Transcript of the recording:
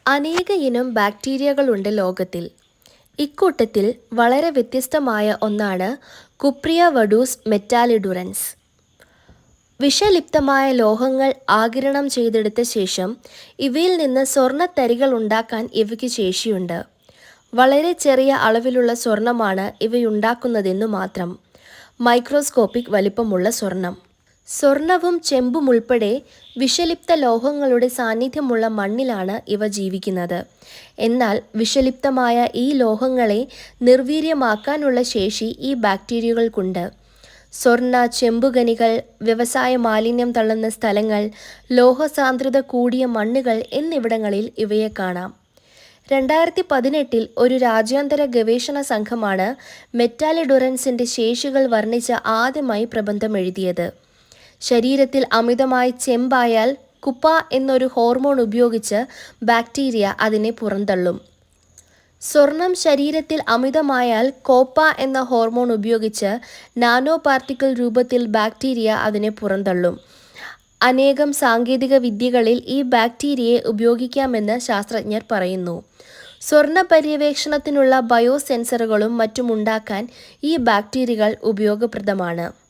അനേക ഇനം ബാക്ടീരിയകളുണ്ട് ലോകത്തിൽ. ഇക്കൂട്ടത്തിൽ വളരെ വ്യത്യസ്തമായ ഒന്നാണ് കുപ്രിയ വഡൂസ് മെറ്റാലിഡുറൻസ്. വിഷലിപ്തമായ ലോഹങ്ങൾ ആഗിരണം ചെയ്തെടുത്ത ശേഷം ഇവയിൽ നിന്ന് സ്വർണ്ണത്തരികൾ ഉണ്ടാക്കാൻ ഇവയ്ക്ക് ശേഷിയുണ്ട്. വളരെ ചെറിയ അളവിലുള്ള സ്വർണ്ണമാണ് ഇവയുണ്ടാക്കുന്നതെന്നു മാത്രം. മൈക്രോസ്കോപ്പിക് വലിപ്പമുള്ള സ്വർണം. സ്വർണവും ചെമ്പും ഉൾപ്പെടെ വിഷലിപ്ത ലോഹങ്ങളുടെ സാന്നിധ്യമുള്ള മണ്ണിലാണ് ഇവ ജീവിക്കുന്നത്. എന്നാൽ വിഷലിപ്തമായ ഈ ലോഹങ്ങളെ നിർവീര്യമാക്കാനുള്ള ശേഷി ഈ ബാക്ടീരിയകൾക്കുണ്ട്. സ്വർണ്ണ ചെമ്പുഖനികൾ, വ്യവസായ മാലിന്യം തള്ളുന്ന സ്ഥലങ്ങൾ, ലോഹസാന്ദ്രത കൂടിയ മണ്ണുകൾ എന്നിവിടങ്ങളിൽ ഇവയെ കാണാം. 2018 ഒരു രാജ്യാന്തര ഗവേഷണ സംഘമാണ് മെറ്റാലിഡുറൻസിന്റെ ശേഷികൾ വർണ്ണിച്ച് ആദ്യമായി പ്രബന്ധം എഴുതിയത്. ശരീരത്തിൽ അമിതമായി ചെമ്പായാൽ കുപ്പ എന്നൊരു ഹോർമോൺ ഉപയോഗിച്ച് ബാക്ടീരിയ അതിനെ പുറന്തള്ളും. സ്വർണം ശരീരത്തിൽ അമിതമായാൽ കോപ്പ എന്ന ഹോർമോൺ ഉപയോഗിച്ച് നാനോ പാർട്ടിക്കിൾ രൂപത്തിൽ ബാക്ടീരിയ അതിനെ പുറന്തള്ളും. അനേകം സാങ്കേതിക വിദ്യകളിൽ ഈ ബാക്ടീരിയയെ ഉപയോഗിക്കാമെന്ന് ശാസ്ത്രജ്ഞർ പറയുന്നു. സ്വർണ്ണ പര്യവേക്ഷണത്തിനുള്ള ബയോസെൻസറുകളും മറ്റും ഉണ്ടാക്കാൻ ഈ ബാക്ടീരിയകൾ ഉപയോഗപ്രദമാണ്.